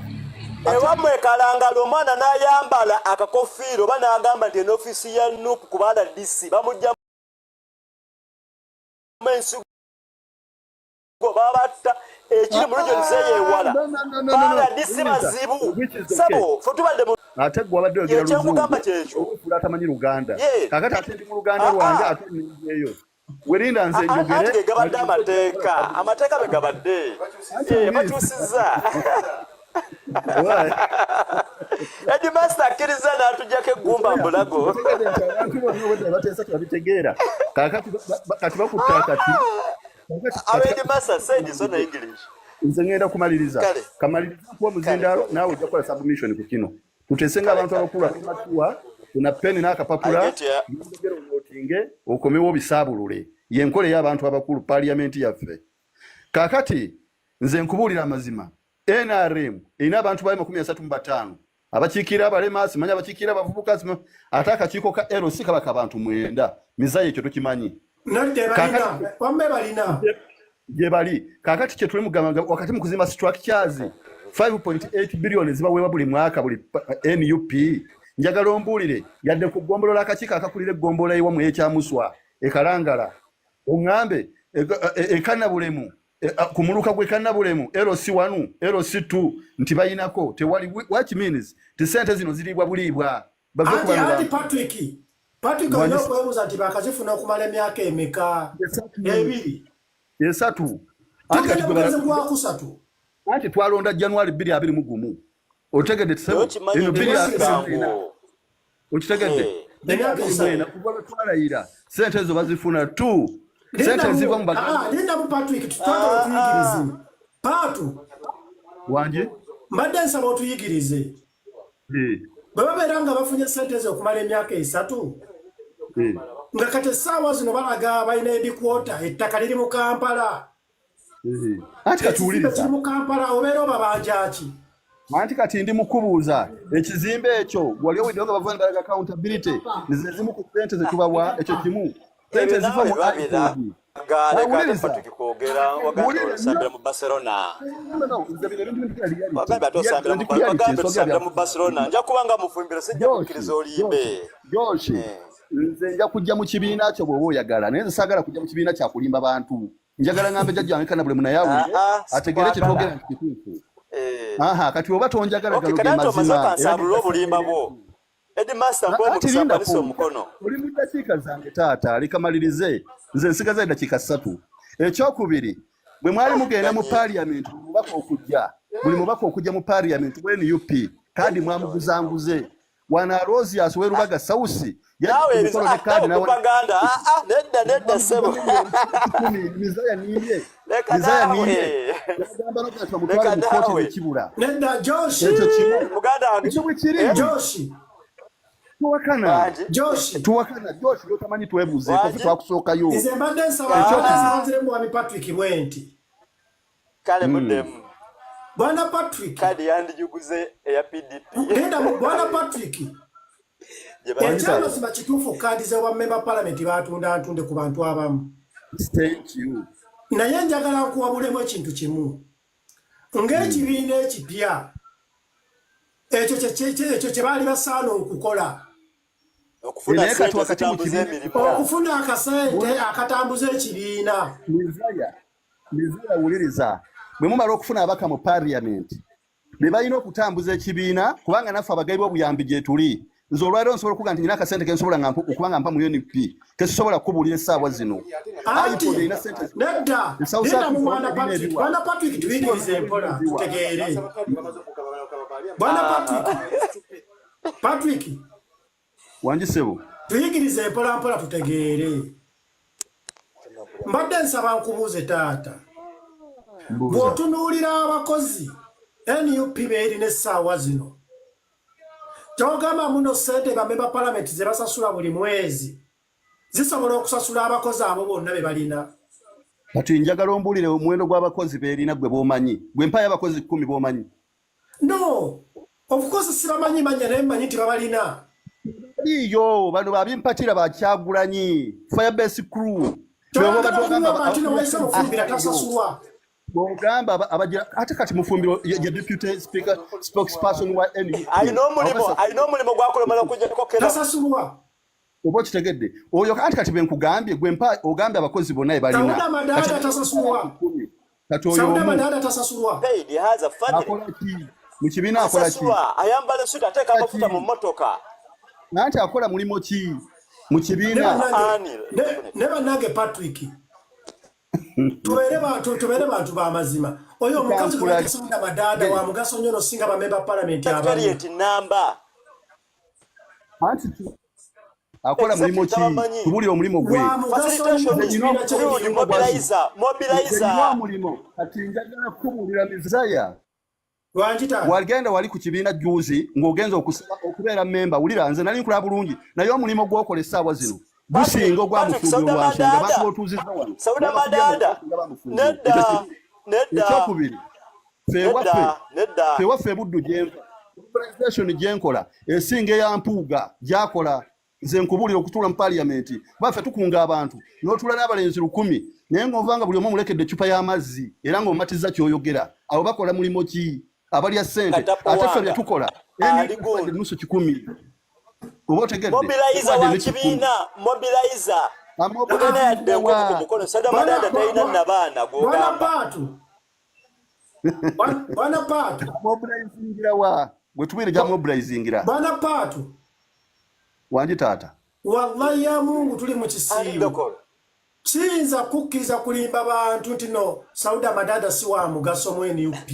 ewamwe kalangala omwana n'ayambala akakofiiro oba n'agamba nti enofisi ya NUP kubala DC bamujja mensugo babatta ekiri mu region zeyewala bala DC bazibu sabo fotubalde ate gwe abadde ogera luzungu atamanyi Luganda kakati ate ndi mu Luganda lwange ate ninjeeyo werinda nze njogere ate gabadde amateeka begabadde bakyusiza Edi master akkiriza n'atujjako eggumba mbulago babitegeera kakati bakutta akati Edi master said so na English nze ngenda kumaliriza kuba muzindaalo naawe ojja kukola submission ku kino tutesenga abantu abakulu akamatuwa tuna peni n'akapapula njogera onootinge okomewo bisaabulule yenkola y'abantu abakulu paliamenti yaffe kakati nze nkubuulira amazima NRM erina abantu bali 35 abakiikira abalema simanya abakiikira abavubuka ate akakiiko ka LC kabaka abantu 9 mizaye ekyo tukimanyi gye bali kakati kye tuli mugamba wakati mu kuzimba structures 5.8 billion zibaweebwa buli mwaka buli NUP njagala ombuulire yadde ku ggombolola akakiiko akakulira eggombolola ewamu ekyamuswa ekalangala oŋŋambe ekannabulemu kumuluka gwe kannabulemu LC1 LC2 nti bayinako tewali what means ti sente zino ziribwa buliibwa Patrick alina okwebuuza nti bakazifuna okumala emyaka emeka ebiri esatu anti twalonda January 2021 otegedde tisebo eno 2020 okitegedde kuba twalayira sente ezo bazifuna 2 sente ziva mu linda mu Patrick tutwala otuyigirize Patu wanje mbadde nsaba otuyigirize bwe babeera nga bafunye sente zo okumala emyaka 3 nga kati essaawa zino balaga balina edikwota ettaka liri mu Kampala anti katuwuliriza kiri mu Kampala obeera obabanja ki anti kati ndi mukubuuza ekizimbe ekyo wali owedde nga bavanga balaga accountability nizezimu ku sente zetubawa ekyo kimu sente ziva mu iPod tukikogera wagati osambira mu Barcelona osambira mu Barcelona nja kubanga mufumbira sijja kukkiriza oliyimbe Josh nze nja kujja mu kibiina kyo bw'oba oyagala naye nze saagala kujja mu kibiina kya kulimba bantu njagala ngambe jjajja wange kana buli munayawulire ategere kye twogera nti kituufu kati oba tonjagala galoge mazima era obulimba bwo Edi master kwa mukisamba niso mukono oli mu dakiika zange taata likamalirize nze nsigaza dakiika 3 ekyokubiri bwe mwali mugenda mu parliament buli mubaka okujja mu parliament bwe NUP kandi mwamuguzanguze wana Rosias werubaga sausi yawe ebizakadi propaganda nedda sebo mizaya niye nedda Josh muganda wange Josh tuwakana Josh lotamanyi twebuze ko twakusookayo nze mbadde nsaba mu Ami Patrick bwenti kale muddemu Bwana Patrick kadi yandijuguze eya PDP nenda mu Bwana Patrick ekyalo siba kituufu kadi z'obwa member parliament batunda ntunde ku bantu abamu thank you naye njagala nkuwabulemu ekintu kimu ng'ekibiina ekipya ekyo kye baali basaana okukola okufuna akasente akatambuza ekibiina mizaya wuliriza bwe mumala okufuna abaka mu parliament be balina okutambuza ekibiina kubanga naffe abagabi b'obuyambi gye tuli nze olwaliro nsobola okuga nti nina akasente ke nsobola okubanga mpa mu UNP kesobola kubuulira essaawa zino nedda mu Bwana Patrick tuyigirize empola tutegeere Bwana Patrick wanjisebo tuyigirize empola mpola tutegeere mbadde nsaba nkubuuze taata bw'otunuulira abakozi NUP beerina essaawa zino kyogamba muno ssente bamemba palamenti ze basasula buli mwezi zisobola okusasula abakozi abo bonna be balina kati njagala ombuulire omuwendo gw'abakozi beerina gwe b'omanyi gwe mpa y'abakozi 10 b'omanyi no of course sibamanyi manya naye mmanyi nti babalina iyo bano babimpatira bakyagulanyi firebase crew bogamba ate kati mufumbiro ya deputy speaker spokesperson wa NUP alina omulimu gwakolemala okujjako kera tasasulwa oba kitegedde oyo kati benkugambye gwe mpa ogambye abakozi bonna ebalina Sauda Madada tasasulwa kati oyo Sauda Madada tasasulwa paid he has a family mu kibiina akola ki ayambala suit ateeka amafuta mu mmotoka nanti akola mulimo ki mu kibiina ne bannange Patrick tubeere bantu b'amazima oyo omukazi gwe Sauda Madada wa mugaso nnyo nosinga bamemba palamenti abamu namba anti akola mulimo ki tubuli omulimo gwe mulimo kati njagala kubuulira Mizaya wagenda wali ku kibiina juuzi ng'ogenza okubeera memba wulira nze nali nkula bulungi naye omulimo gw'okola essaawa zino gusinga ogwamufumbiro lwa nsonga bantu b'otuuzizza wano Sauda Madada ekyokubiri fewaffe buddu gyenva organisation gyenkola esinga eya Mpuuga gyakola nze nkubulira okutuula mu parliamenti baffe tukunga abantu n'otuula n'abalenzi 10 naye ng'ovanga buli omu mulekedde ecupa y'amazzi era ng'omatiza ky'oyogera abo bakola mulimo ki abalya ssente ate ffe bye tukola nusu 10 oba otegedde mobilizer wa kibiina mobilizer amobona yadde ku mukono Sauda Madada talina nabaana gwogamba bana paatu mobilizingira wa gwe tubire gya mobilizingira bana paatu wanji taata wallahi ya Mungu tuli mu kisiibo kiyinza kukkiriza kulimba bantu nti no Sauda Madada si wa mugaso mu NUP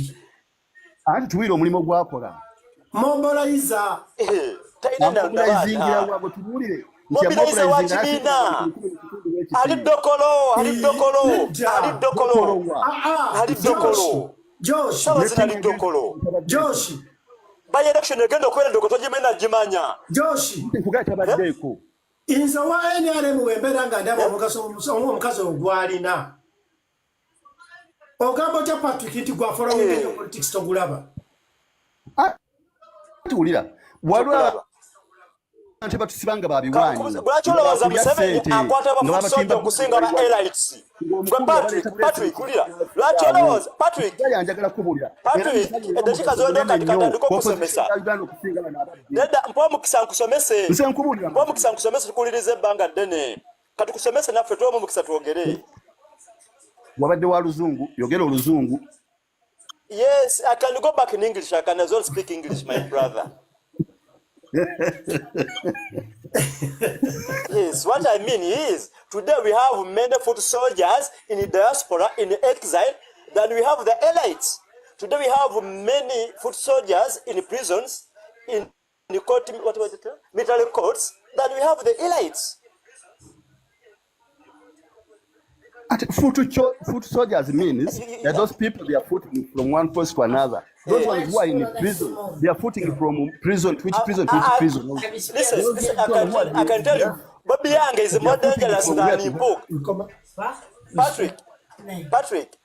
anti tuwire omulimo gwakola mobilizer mobilizingira wa gwe tubulire mobilizer wa kibiina ali dokolo Josh by election egenda okwera dokoto jimena jimanya Josh nkugata baddeko inza wa NRM wembera nga ndaba omukazi ogwalina ogamba kya Patrick nti gwa following politics togulaba tuwulira walwa ante batusibanga babiwanyi bwacholowaza Museveni akwata abafusoja okusinga ba elites Patrick kulira lwacholowaza Patrick yanjagala kubulira edakika zondoka ndiko kusomesa neda mpomukisa nkusomese tukulirize ebbanga ddene kati kusomese naffe twomumukisa twogere wabadde wa luzungu yogera oluzungu yes I can go back in English I can as well speak English my brother yes, what I mean is today we have many foot soldiers in the diaspora, in exile, than we have the elites. Today we have many foot soldiers in prisons, in court, what was it? Military courts, than we have the elites. Foot soldiers means that those people they are footing from one place to another. Those ones who are in prison, they are footing from prison to which prison to which prison. Listen, I can tell you, Bobby Yang is more dangerous than Mpuuga. Patrick,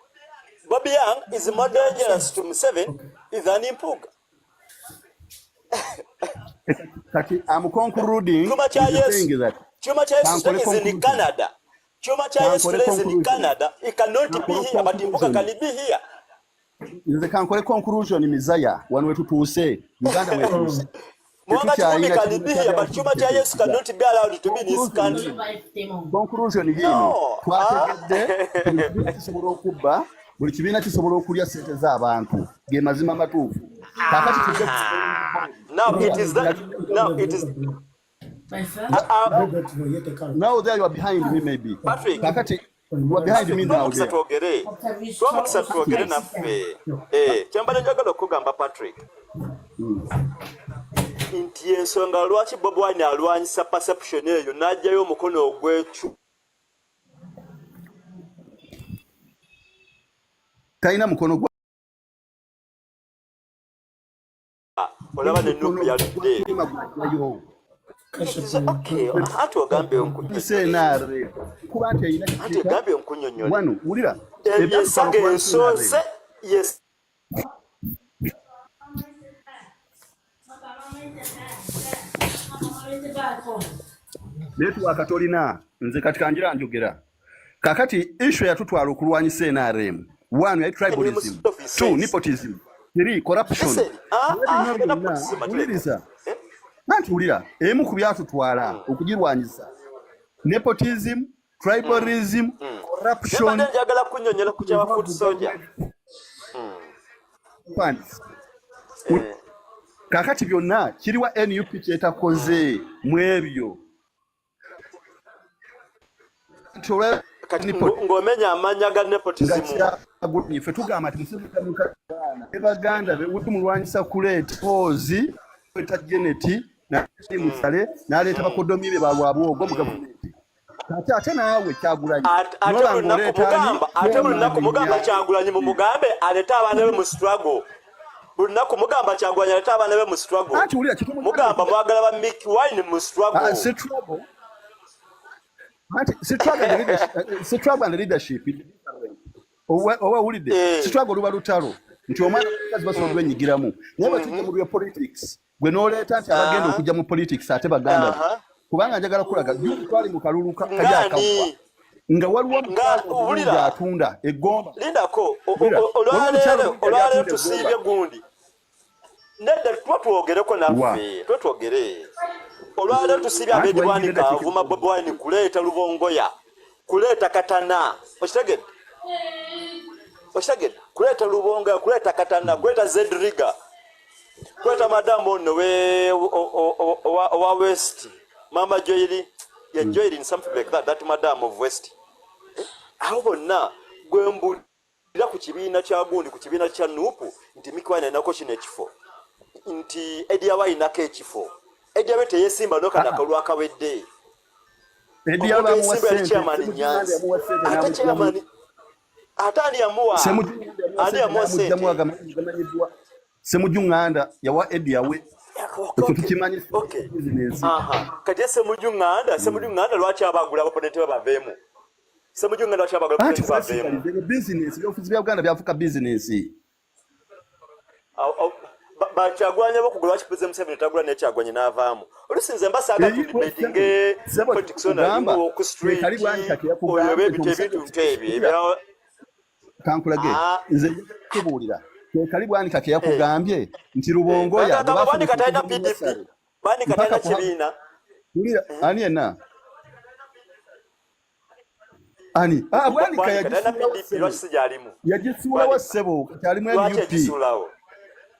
Bobby Yang is more dangerous to Museveni than Mpuuga. I'm concluding saying that Chuma Chayesu is in Canada. Chuma Chayesu is in Canada. It cannot be here, but Mpuuga can be here. Nze kankole conclusion Mizaya wanu wetu tuuse Uganda wetu Mwanga Chuma can be here but Chuma Chayesu cannot be allowed to be in this country. Conclusion yino twategedde kisobola okubba buli kibiina kisobola okulya ssente z'abantu ge mazima matuufu kakati now it is now there you are behind me maybe kakati you are behind me now there twogere naffe kyambala njagala okugamba Patrick nti ensonga lwaki Bobi Wine alwanyisa perception eyo n'ajjayo omukono ogw'ekyu Kaina mukono gwa olaba ne nuku ya lidde. Okay, ati ogambe onkunyo. Senare. Kuba ate ina ati ogambe onkunyonyola. Wano ulira. Ebisage ensonse yes. Letu wakatolina nze katika njira njogera. Kakati issue yatutwala okulwanyisa NRM. 1 ya tribalism, 2 nepotism, 3 corruption. Uliriza. Nanti ulira emu ku byatutwala okugirwanyisa. Nepotism, tribalism, corruption. Njagala kunyonyola ku kya food soldier. Kakati byonna kiriwa NUP kyetakoze mu ebyo. Ngomenya amanya ga nepotism. Ife tugamba ati musibika mukana. Ebaganda be utumulwanyisa kuleeta pozi kweta geneti na musale n'aleeta bakodomi be balwabwogo mu government. Ate naawe Kyagulanyi. Ate lunaku mugamba Kyagulanyi mu mugambe aleta abaana be mu struggle. Lunaku mugamba Kyagulanyi aleta abaana be mu struggle. Mugamba mwagala ba Mick Wine mu struggle. Struggle and leadership. Owa ulide. Struggle luba lutalo. Nti omwana kazi basobwe nyigiramu. Naye tujja mu politics. Gwe noleeta nti abagenda okujja mu politics ate baganda. Kubanga njagala kulaga twali mu kalulu kajaka. Nga waliwo nga atunda egomba. Lindako olwaleero tusiibye gundi. Nedda twatwogereko naffe. Twatwogere. Olwaleero tusiibye ab'eddiwanika avuma Bobi Wine kuleeta Lubongoya. Kuleeta Katana. Okitegedde? Kuleeta Lubongoya, kuleeta Katana, kuleeta Zedriga. Kuleeta Madam ono wa West. Mama Joyri. Yeah, Joyri in something like that. That Madam of West. Aho bonna gwe mbulira ku kibiina kya gundi ku kibiina kya Nuupu nti Mick Wine ainako kino ekifo. Nti Eddie Awa ainako ekifo. Eddie Awa teyesimba n'okana kalwa kawedde. Eddie Awa Atani yamuwa. Semujunganda yawa Eddie Awe. Tukimanyi business. Kati semujunganda lwaki abagula abaponente baveemu. Semujunganda lwaki abagula abaponente baveemu. Business office bya Uganda byafuka business. Bakyagwanya bakugula bakipuze Museveni tagula n'ekyagwanya n'avaamu. Olusinze mbasaaga tudibetinge politics onaliwo ku street oyo ebintu ebyo. Kankulage nze kubuulira kalibu anika ke yakugambye nti Lubongoya bani kataina PDP bani kataina kibiina ani ena ani bwani kataina PDP lwakisijalimu yajisuula wa sebo kyalimu NUP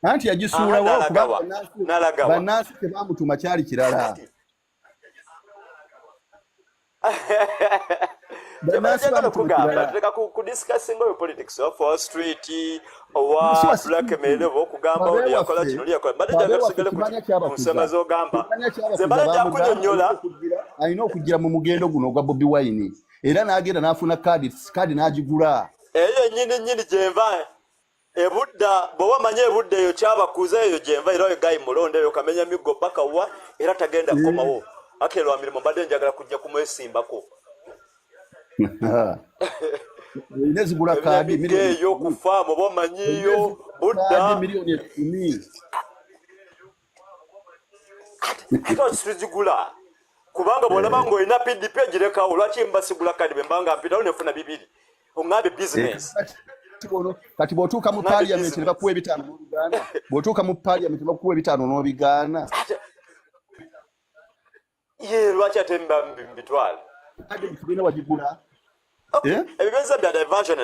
anti yajisuula wa kuba banasi tebamutuma kyali kirala Teka ku discussing of politics of Wall Street owa blackmail okugamba oli yakola kino yakola bade jaga tusigale ku nsonga z'ogamba zembala jakunyonyola alina okugira mu mugendo guno ogwa Bobi Wine era n'agenda n'afuna kadi n'agigula eyo nyini gyenva ebudda bwoba manye ebudda eyo kyabakuza eyo gyenva era egayi mulonde eyo kamenya migo paka wa era tagenda kukomawo akelo amirimo mbadde njagala kujja kumwesimbako Inezi gula kadi milioni yo kufamu bomanyiyo budda milioni 10 ito sijigula kubanga bona bango ina PDP gireka olwachi mbasigula kadi bembanga mpita unefuna bibiri ongabe business kati botuka mu parliament bakuwe bitano mu Uganda botuka mu parliament bakuwe bitano no bigana ye lwachi atemba mbitwala ade kibina wajigula ebibenza bya diversion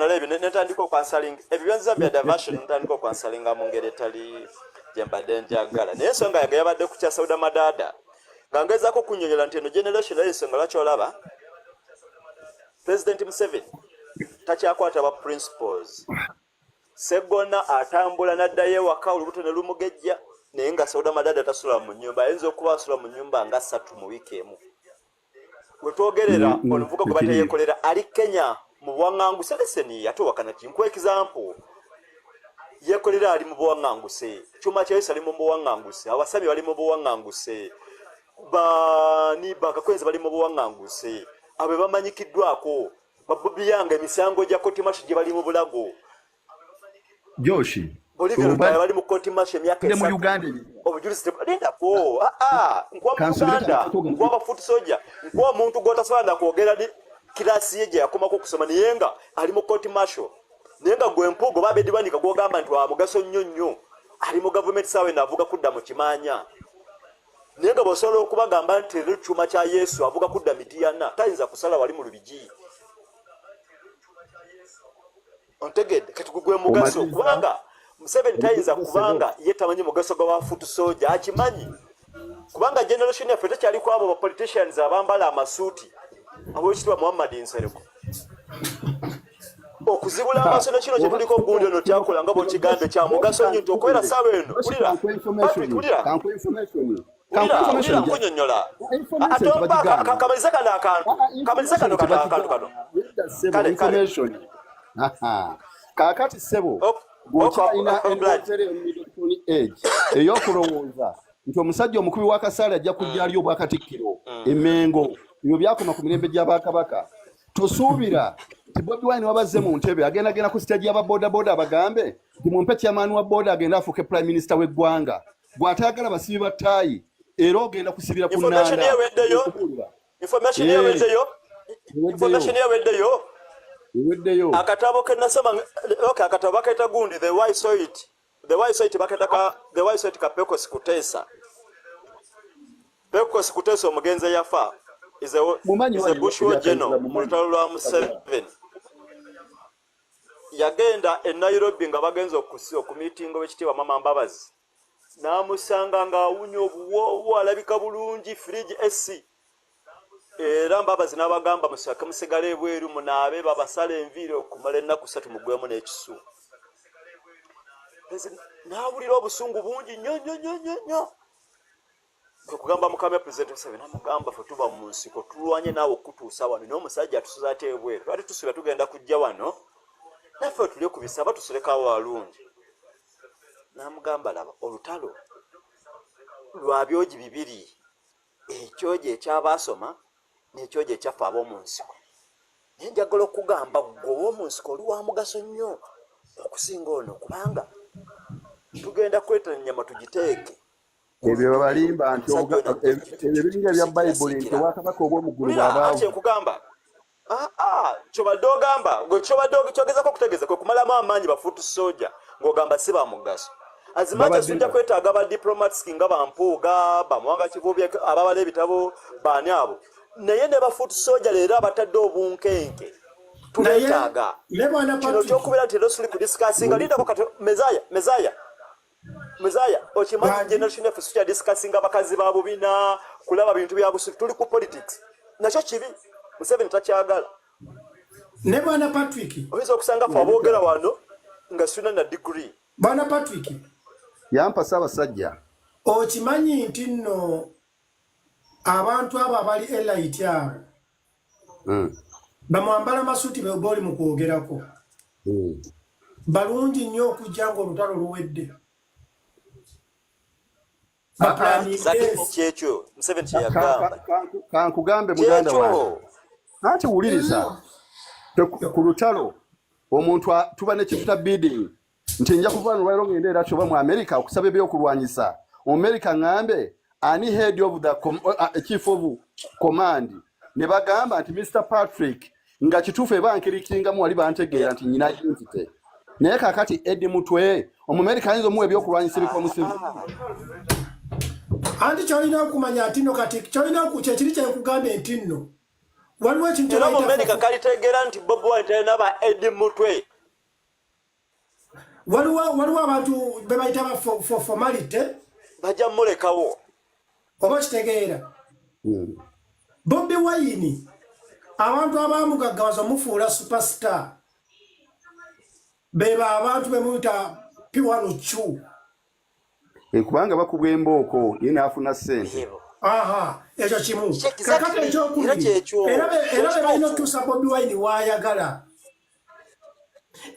lebi netandiko counseling ebibenza bya diversion netandiko counseling amungere etali jembadde njagala naye ensonga yange yabadde ku kya Sauda Madada ngangezako kunyonyola nti eno generation ensonga lwaki olaba President Museveni takyakwata ba principles Segona atambula naddayo ewaka olubuto ne lumugejja naye nga Sauda Madada tasula mu nnyumba ayinza okuba asula mu nnyumba nga 3 mu wiiki emu. Wetwogerera oluvuga gwe bateyekolera ali Kenya mu buwaŋŋanguse leseni ate wakana kinkwa example yekolera ali mu buwaŋŋanguse kyuma kya Yesu ali mu buwaŋŋanguse abasami bali mu buwaŋŋanguse bani bakakwenzi bali mu buwaŋŋanguse abo bamanyikiddwako babubi yange emisango gya koti mashi gye bali mu bulago Joshi Bolivia bali mu koti mashi emyaka mu Uganda obujulizi linda ko nkwa mu Uganda nkwa bafuti soja nkwa omuntu gotasobola kwogera ni kilasi ye gye yakomako okusoma niyenga ali mu koti masho niyenga gwe mpugo babedi bandika gwogamba nti wa mugaso nnyo nnyo ali mu government sawe navuga kudda mu kimanya niyenga bosobola okubagamba nti ekyuma kya Yesu avuga kudda mitiyana tayinza kusala wali mu lubigi ontegedde kati gwe mugaso kubanga Museveni tayinza kubanga ye tamanyi mugaso gwa futu soja akimanyi kubanga generation yaffe tekyali kwabo ba politicians abambala amasuuti ab'ekitibwa Muhammad Nsereko okuzibula amaso ne kino kye tuliko gundi ono kyakola nga bw'ekigambo kya mugaso nnyo nti okwera ssaawa eno kulira nkunyonnyola kamaliza kano akantu kakati sebo bw'okirina endotere emiddle age ey'okulowooza nti omusajja omukubi w'akasaale ajja kujja ali obwakatikkiro emengo ebyo byakoma ku mirembe gy'abakabaka tosuubira nti Bobi Wine wabazze mu ntebe agenda ku stage y'ababoodabooda abagambe nti mumpe chairman wa booda agenda afuuke prime minister w'eggwanga bw'atayagala basibi ba ttaayi era ogenda kusibira ku nnanda information yeweddeyo akatabo ke nasoma akatabo baketa gundi the why saw it baketa kapeko sikutesa omugenzi yafa is a Bushwa general mu lutalo lwa Museveni yagenda e Nairobi nga bagenza ku meeting w'ekitiibwa Mama Mbabazi n'amusanga nga awunya obuwoowo alabika bulungi fridge SC era Mbabazi n'abagamba musake musigale ebweru munaabe babasala enviiri okumala ennaku 3 mugwemu n'ekisu n'awulira obusungu bungi nnyo okugamba mukama President Museveni amugamba fe tuba mu nsiko tulwanye naawe okutuusa wano n'omusajja atusuza ate ebweru twali tusuubira tugenda kujja wano naffe tuli ku bisaba tusulekawo walungi n'amugamba laba olutalo lwa byogi bibiri ekyogi ekyabaasoma n'ekyogi ekyaffe ab'omu nsiko naye njagala okugamba gwe ow'omu nsiko oli wa mugaso nnyo okusinga ono kubanga tugenda kweta ennyama tugiteeke ebyo babalimba nti ebyo biringa bya Bayibuli nti Obwakabaka obw'omuggulu bw'abaawo nkugamba kyobadde ogamba kyogezako okutegeeza kwe kumalamu amaanyi bafuutu soja ng'ogamba si ba mugaso azimaki sujja kwetaaga ba diplomats nga Bampuuga Bamuwanga Kivubi ababala ebitabo baani abo naye ne bafuutu soja leero abatadde obunkenke tuleetaaga kino kyokubeera nti era suli kudisikasinga lindako kati Mezaya okimanyi generation yaffe sukya discussing abakazi ba bubina kulaba bintu bya busufu tuli ku politics nakyo kibi Museveni takyagala ne bwana Patrick oyinza okusanga fe aboogera wano nga suna na degree bwana Patrick yampa Ssaabasajja okimanyi nti nno abantu abo abali elite abo bamwambala masuuti be boli mu kwogerako balungi nnyo okujja ng'olutalo luwedde kyekyo Museveni kyeyagamba kankugambe muganda wange anti wuliriza ku lutalo omuntu tuba ne kituta bidding nti nja kuva nolwairo ngenda era kyoba mu America okusaba ebyokulwanyisa America ng'ambe ani head of the chief of command ne bagamba nti Mr. Patrick nga kituufu ebankirikingamu wali bantegeera nti nyina identity naye kakati Eddie Mutwe Omumerika ayinza omuwa ebyokulwanyisa ebikomusimu anti kyolina okumanya ati nno kati kyolina kyekiri kyekugambe nti nno waliwo ekintu era Omumerika kalitegeera nti Bobi Wine talina ba Eddie Mutwe waliwo abantu be bayita for formality bajja mulekawo oba kitegeera Bobi Wine abantu abamugaggawaza mufuula superstar beba abantu bemuyita piwanuchu kubanga bakubwa embooko ye n'afuna ssente ekyo kimu kakati ekyokubiri era be balina okutuusa Bobi Wine waayagala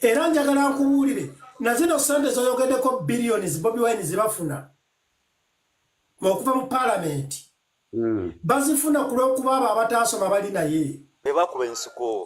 Era njagala nkubuulire na zino sente zoyogeddeko billions Bobi Wine zibafuna okuva mu parliament bazifuna ku lw'okuba abo abataasoma bali naye bebakuba ensiko